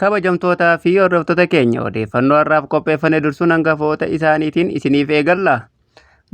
Kabajamtootaa fi hordoftoota keenya odeeffannoo har'aaf qopheeffame dursuun hangafoota isaaniitiin isiniif eegalla.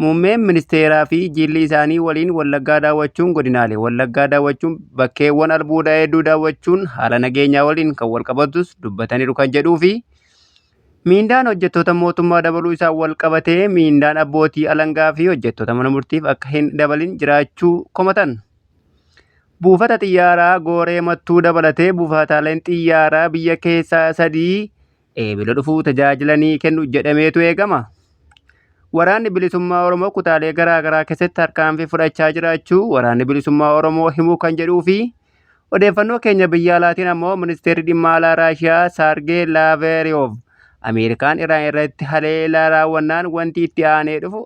Muummeen ministeeraa fi jilli isaanii waliin Wallaggaa daawwachuun godinaalee Wallaggaa daawwachuun bakkeewwan albuuda hedduu daawwachuun haala nageenyaa waliin kan walqabatus dubbataniiru kan jedhuu fi miindaan hojjettoota mootummaa dabaluu isaan walqabatee miindaan abbootii alangaa fi hojjettoota mana murtiif akka hin dabalin jiraachuu komatan. Buufata xiyyaaraa Gooree Mattuu dabalatee buufataaleen xiyyaaraa biyya keessaa 3 eebila dhufuu tajaajilanii kennu jedhameetu eegama. Waraanni bilisummaa Oromoo kutaalee garaa keessatti tarkaanfii fudhachaa jiraachuu waraanni bilisummaa Oromoo himuu kan jedhuu fi odeeffannoo keenya biyya alaatiin ammoo ministeerri dhimma alaa Raashiyaa Saargee Laavrov Ameerikaan Iraan irratti haleellaa raawwannaan wanti itti aanee dhufu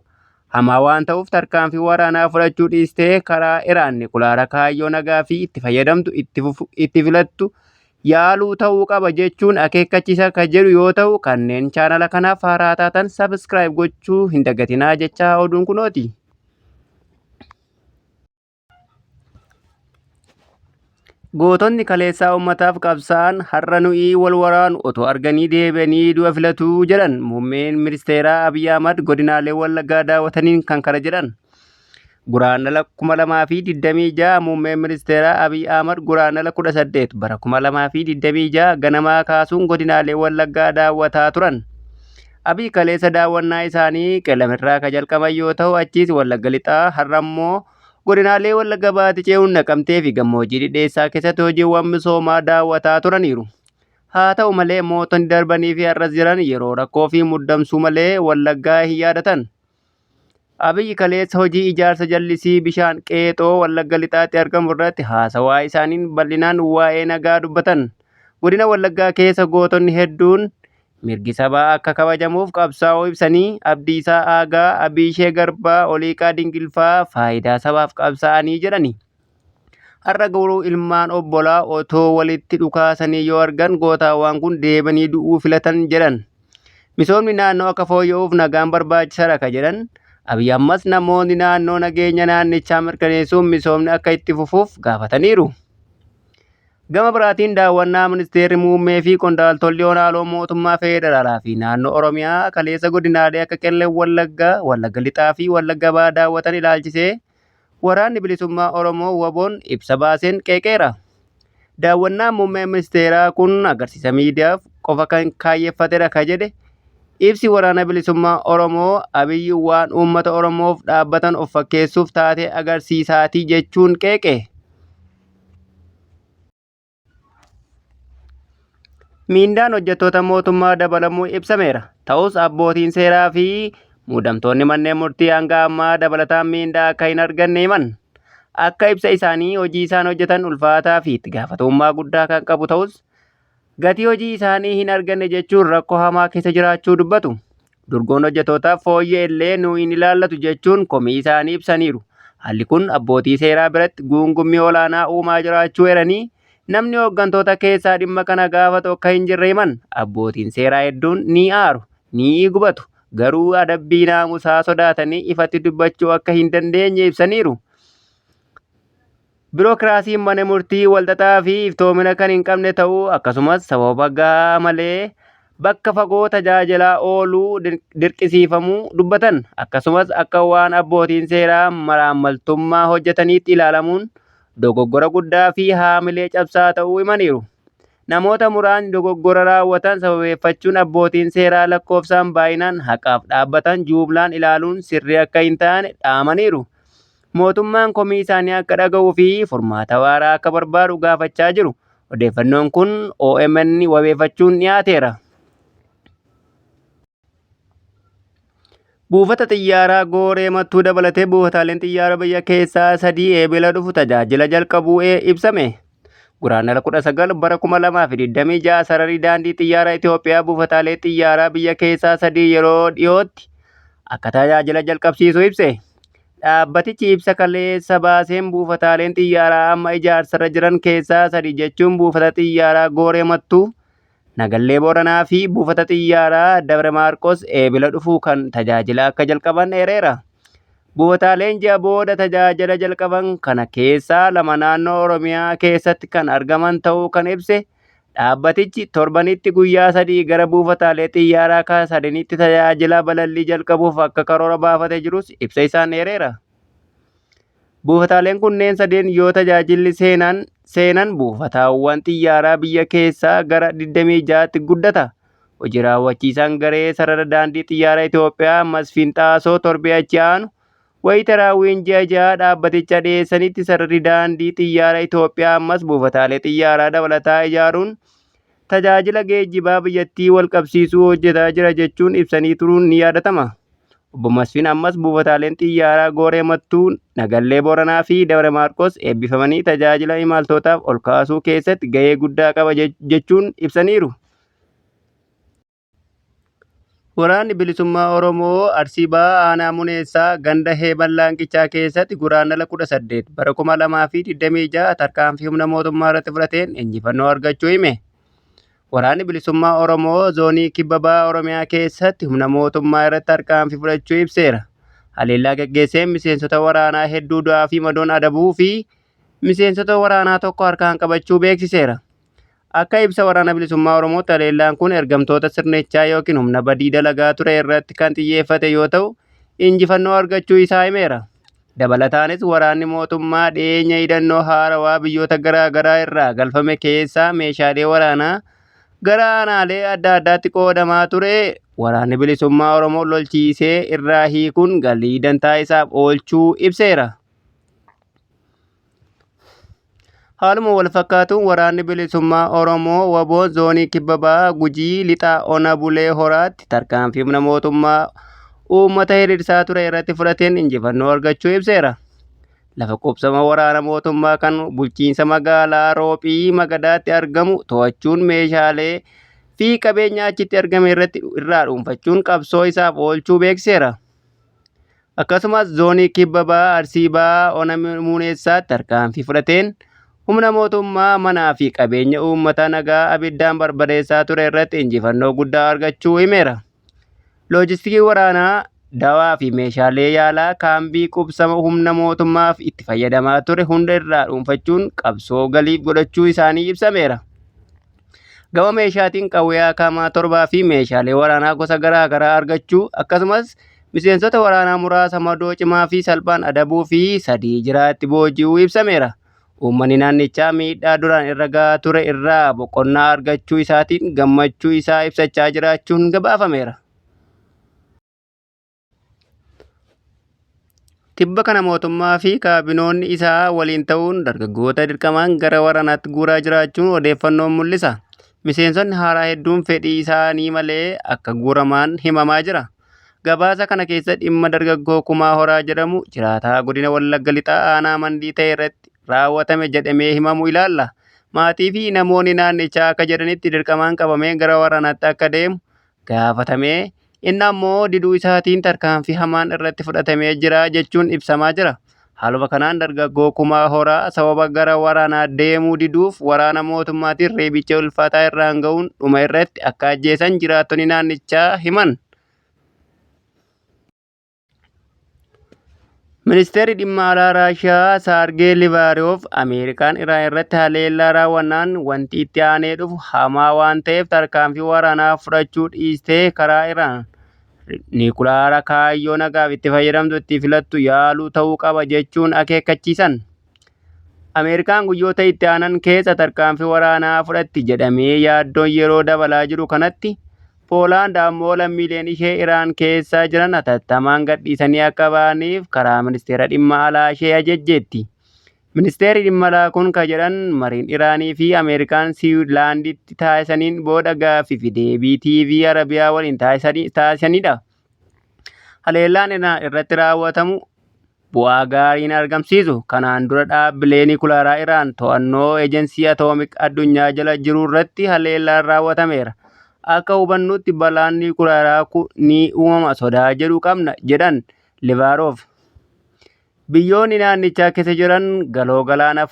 hamaa waan ta'uuf tarkaanfii waraanaa fudhachuu dhiistee karaa Iraan kulaara kaayyoo nagaa fi itti fayyadamtu itti filattu yaaluu ta'uu qaba jechuun akeekkachiisa kan jedhu yoo ta'u, kanneen chaanala kanaaf haaraa taatan sabiskiraayib gochuu hin dagatinaa jecha oduun kunooti. Gootonni kaleessaa uummataaf qabsaa'an har'a nuyi wal waraanu otoo arganii deebi'anii du'a filatuu jedhan muummeen ministeeraa Abiy Ahmad godinaalee Wallaggaa daawwataniin kan kana jedhan. Guraandhala 2026 muummeen ministeeraa Abiy Ahmad guraandhala 18 bara 2026 ganamaa kaasuun godinaalee Wallaggaa daawwataa turan. Abiy kaleessa daawwannaa isaanii qelamirraa ka jalqaban yoo ta'u achiis Wallagga lixaa har'ammoo godinaalee Wallagga Baatii ce'uun Naqamtee fi gammoojjii dhidheessaa keessatti hojiiwwan misoomaa daawwataa turaniiru. Haa ta'u malee mootonni darbanii fi har'as jiran yeroo rakkoo fi muddamsuu malee Wallaggaa hin yaadatan. Abiy kaleessa hojii ijaarsa jallisii bishaan qeexoo Wallagga lixaatti argamu irratti haasawaa isaaniin bal'inaan waa'ee nagaa dubbatan. Godina Wallaggaa keessa gootonni hedduun mirgi sabaa akka kabajamuuf qabsaa'uu ibsanii Abdiisaa Aagaa, Abishee Garbaa, Oliiqaa Dingilfaa faayidaa sabaaf qabsaa'anii jedhani. Har'a garuu ilmaan obbolaa otoo walitti dhukaasanii yoo argan gootaawwan kun deebanii du'uu filatan jedhan. Misoomni naannoo akka fooyya'uuf nagaan barbaachisaadha ka jedhan. Abiy ammas namoonni naannoo nageenya naannichaa mirkaneessuun misoomni akka itti fufuuf gaafataniiru. Gama biraatiin daawwannaa ministeerri muummee fi qondaaltolli olaanoo mootummaa federaalaa fi naannoo Oromiyaa kaleessa godinaalee akka Qellem Wallaggaa, Wallagga lixaa fi Wallagga Bahaa daawwatan ilaalchisee waraanni bilisummaa Oromoo WBO'n ibsa baaseen qeeqeera. Daawwannaan muummee ministeeraa kun agarsiisa miidiyaaf qofa kan kaayeffatedha ka jedhe ibsi waraana bilisummaa Oromoo Abiy waan uummata Oromoof dhaabbatan of fakkeessuuf taate agarsiisaatii jechuun qeeqe. Miindaan hojjettoota mootummaa dabalamuu ibsameera. Ta'us abbootiin seeraa fi muudamtoonni manneen murtii hanga ammaa dabalataan miindaa akka hin arganne himan. Akka ibsa isaanii hojii isaan hojjetan ulfaataa fi itti gaafatamummaa guddaa kan qabu ta'us gatii hojii isaanii hin arganne jechuun rakkoo hamaa keessa jiraachuu dubbatu. Durgoon hojjettootaaf fooyya'e illee nu hin ilaallatu jechuun komii isaanii ibsaniiru. Haalli kun abbootii seeraa biratti guungummii olaanaa uumaa jiraachuu eeranii namni hooggantoota keessaa dhimma kana gaafatu akka hin jirre himan. Abbootiin seeraa hedduun ni aaru, ni gubatu. Garuu adabbii naamusaa sodaatanii ifatti dubbachuu akka hin dandeenye ibsaniiru. Birookiraasiin mana murtii walxaxaa fi iftoomina kan hin qabne ta'uu akkasumas sababa gahaa malee bakka fagoo tajaajilaa ooluu dirqisiifamuu dubbatan. Akkasumas akka waan abbootiin seeraa malaammaltummaa hojjetaniitti ilaalamuun dogoggora guddaa fi haamilee cabsaa ta'uu himaniiru. Namoota muraasni dogoggora raawwatan sababeeffachuun abbootiin seeraa lakkoofsaan baay'inaan haqaaf dhaabbatan jumlaan ilaaluun sirrii akka hin taane dhaamaniiru. Mootummaan komii isaanii akka dhaga'uu fi furmaata waaraa akka barbaadu gaafachaa jiru. Odeeffannoon kun OMN wabeeffachuun dhiyaateera. Buufata xiyyaaraa Gooree Mattuu dabalatee buufataaleen xiyyaara biyya keessaa 3 eebila dhufu tajaajila jalqabuu ibsame. Guraandhala 19 bara 2026 sararii daandii xiyyaara Itoophiyaa buufataalee xiyyaaraa biyya keessaa 3 yeroo dhiyootti akka tajaajila jalqabsiisu ibse. Dhaabbatichi ibsa kaleessa baaseen buufataaleen xiyyaaraa amma ijaarsarra jiran keessaa 3 jechuun buufata xiyyaaraa Gooree Mattuu, Nagallee Booranaa fi buufata xiyyaaraa Dabre Maarqos eebila dhufuu kan tajaajila akka jalqaban eereera. Buufataaleen ji'a booda tajaajila jalqaban kana keessaa 2 naannoo Oromiyaa keessatti kan argaman ta'uu kan ibse Dhaabbatichi torbanitti guyyaa 3 gara buufataalee xiyyaaraa sadeniitti tajaajila balallii jalqabuuf akka karoora baafatee jirus ibsa isaan eereera. Buufataaleen kunneen sadeen yoo tajaajilli seenan buufataawwan xiyyaaraa biyya keessaa gara 26tti guddata. Hojii raawwachiisaan garee sarara daandii xiyyaaraa Itoophiyaa Masfiin Xaasoo torbee achi aanu wayita raawwiin ji'a 6 dhaabbaticha dhiyeessanitti sararri daandii xiyyaaraa Itoophiyaa ammas buufataalee xiyyaaraa dabalataa ijaaruun tajaajila geejjibaa biyyattii wal qabsiisuu hojjetaa jira jechuun ibsanii turuun ni yaadatama. Obbo Masfiin ammas buufataaleen xiyyaaraa Gooree Mattuu, Nagallee Booranaa fi Dabra Maarqos eebbifamanii tajaajila imaltootaaf ol kaasuu keessatti gahee guddaa qaba jechuun ibsaniiru. Waraanni bilisummaa Oromoo Arsii Bahaa Aanaa Muneessaa ganda Heeban Laanqichaa keessatti guraandhala 18 bara 2026 tarkaanfii humna mootummaa irratti fudhateen injifannoo argachuu hime. Waraanni bilisummaa Oromoo zoonii Kibba Bahaa Oromiyaa keessatti humna mootummaa irratti tarkaanfii fudhachuu ibseera. Haleellaa gaggeesseen miseensota waraanaa hedduu du'aa fi madoon adabuu fi miseensota waraanaa tokko harkaan qabachuu beeksiseera. Akka ibsa waraana bilisummaa Oromootti haleellaan kun ergamtoota sirnichaa yookiin humna badii dalagaa ture irratti kan xiyyeeffate yoo ta'u, injifannoo argachuu isaa himeera. Dabalataanis waraanni mootummaa dhiyeenya hidhannoo haarawaa biyyoota garaa garaa irraa galfame keessaa meeshaalee waraanaa gara aanaalee adda addaatti qoodamaa ture. Waraanni bilisummaa Oromoo lolchiisee irraa hiikuun galii dantaa isaaf oolchuu ibseera. Haaluma wal fakkaatuun waraanni bilisummaa Oromoo WBO zoonii Kibba Bahaa Gujii Lixaa Ona Bulee Horaatti tarkaanfii humna mootummaa uummata hiriirsaa ture irratti fudhateen injifannoo argachuu ibseera. Lafa qubsuma waraana mootummaa kan bulchiinsa magaalaa Roophii Magadaatti argamu to'achuun meeshaalee fi qabeenya achitti argame irraa dhuunfachuun qabsoo isaaf oolchuu beeksiseera. Akkasumas zoonii Kibba Bahaa Arsii Bahaa Ona Muneessaatti tarkaanfii fudhateen humna mootummaa manaa fi qabeenya uummata nagaa abiddaan barbadeessaa ture irratti injifannoo guddaa argachuu himeera. Loojistikii waraanaa, dawaa fi meeshaalee yaalaa kaambii qubsama humna mootummaaf itti fayyadamaa ture hunda irraa dhuunfachuun qabsoo galiif godhachuu isaanii ibsameera. Gama meeshaatiin qawwee akamaa 7 fi meeshaalee waraanaa gosa garaa garaa argachuu akkasumas miseensota waraanaa muraasa madoo cimaa fi salphaan adabuu fi 3 jiraatti booji'uu ibsameera. Uummanni naannichaa miidhaa duraan irra gahaa ture irraa boqonnaa argachuu isaatiin gammachuu isaa ibsachaa jiraachuun gabaafameera. Tibba kana mootummaa fi kaabinoonni isaa waliin ta'uun dargaggoota dirqamaan gara waraanaatti guuraa jiraachuun odeeffannoon mul'isa. Miseensonni haaraa hedduun fedhii isaanii malee akka guuraman himamaa jira. Gabaasa kana keessa dhimma dargaggoo Kumaa Horaa jedhamu jiraataa godina Wallagga Lixaa Aanaa Mandii ta'e irratti raawwatame jedhamee himamu ilaalla. Maatii fi namoonni naannichaa akka jedhanitti dirqamaan qabamee gara waraanaatti akka deemu gaafatamee inni ammoo diduu isaatiin tarkaanfii hamaan irratti fudhatamee jira jechuun ibsamaa jira. Haaluma kanaan dargaggoo Kumaa Horaa sababa gara waraanaa deemuu diduuf waraana mootummaatiin reebicha ulfaataa irraan ga'uun dhuma irratti akka ajjeesan jiraattonni naannichaa himan. Ministeerri dhimma alaa Raashiyaa Saargee Livaariyoof Ameerikaan Iraan irratti haleellaa raawwannaan wanti itti aanee dhufu hamaa waan ta'eef tarkaanfii waraanaa fudhachuu dhiistee karaa Iraan niikulaara kaayyoo nagaaf itti fayyadamtu itti filattu yaaluu ta'uu qaba jechuun akeekkachiisan. Ameerikaan guyyoota itti aanan keessa tarkaanfii waraanaa fudhatti jedhamee yaaddoon yeroo dabalaa jiru kanatti Poolaand ammoo lammiileen ishee Iraan keessa jiran hatattamaan gadhiisanii akka ba'aniif karaa ministeera dhimma alaa ishee ajajjeetti. Ministeerri dhimma alaa kun kan jedhan mariin Iraanii fi Ameerikaan Siwiizerlaanditti taasisaniin booda gaaffii fi deebii TV Arabiyaa waliin taasisanidha. Haleellaan Iraan irratti raawwatamu bu'aa gaarii argamsiisu. Kanaan dura dhaabbilee niikulaaraa Iraan to'annoo eejensii atoomik addunyaa jala jiru irratti haleellaan raawwatameera. Akka hubannutti balaan niikulaaraa ni uumama sodaa jedhu qabna jedhan Livaaroof. Biyyoonni naannichaa keessa jiran galoo galaana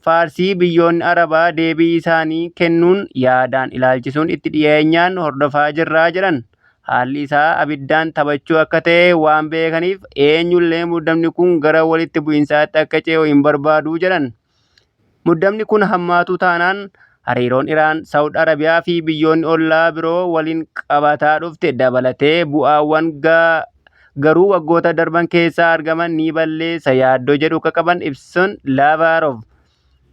Faarsii biyyoonni Arabaa deebii isaanii kennuun yaadaan ilaalchisuun itti dhiyeenyaan hordofaa jirraa jedhan. Haalli isaa abiddaan taphachuu akka ta'e waan beekaniif eenyullee muddamni kun gara walitti bu'iinsaatti akka ce'u hin barbaadu jedhan. Muddamni kun hammaatu taanaan hariiroon Iraan, Saawud Arabiyaa fi biyyoonni ollaa biroo waliin qabataa dhufte dabalatee bu'aawwan garuu waggoota darban keessaa argaman ni balleessa yaaddoo jedhu akka qaban ibsuun Laavrov.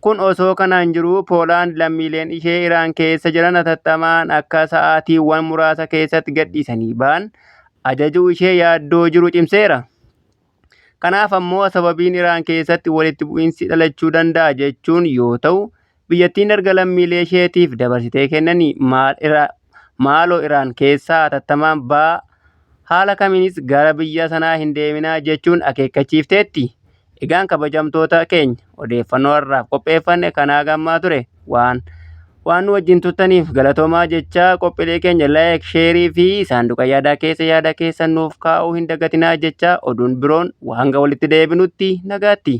Kun osoo kanaan jiruu Poolaand lammiileen ishee Iraan keessa jiran hatattamaan akka sa'aatiiwwan muraasa keessatti gadhiisanii ba'an ajajuu ishee yaaddoo jiru cimseera. Kanaaf ammoo sababiin Iraan keessatti walitti bu'iinsi dhalachuu danda'a jechuun yoo ta'u, biyyattiin erga lammiilee isheetiif dabarsitee kennanii maaloo Iraan keessaa hatattamaan ba'a haala kamiinis gara biyya sanaa hin deeminaa jechuun akeekkachiifteetti. Egaan kabajamtoota keenya odeeffannoo har'aaf qopheeffanne kanaa gammaa ture waan nu wajjin turtaniif galatoomaa jechaa qophiilee keenya laayik, sheerii fi saanduqa yaadaa keessa yaada keessan nuuf kaa'uu hin dagatinaa jechaa oduun biroon hanga walitti deebinutti nagaatti.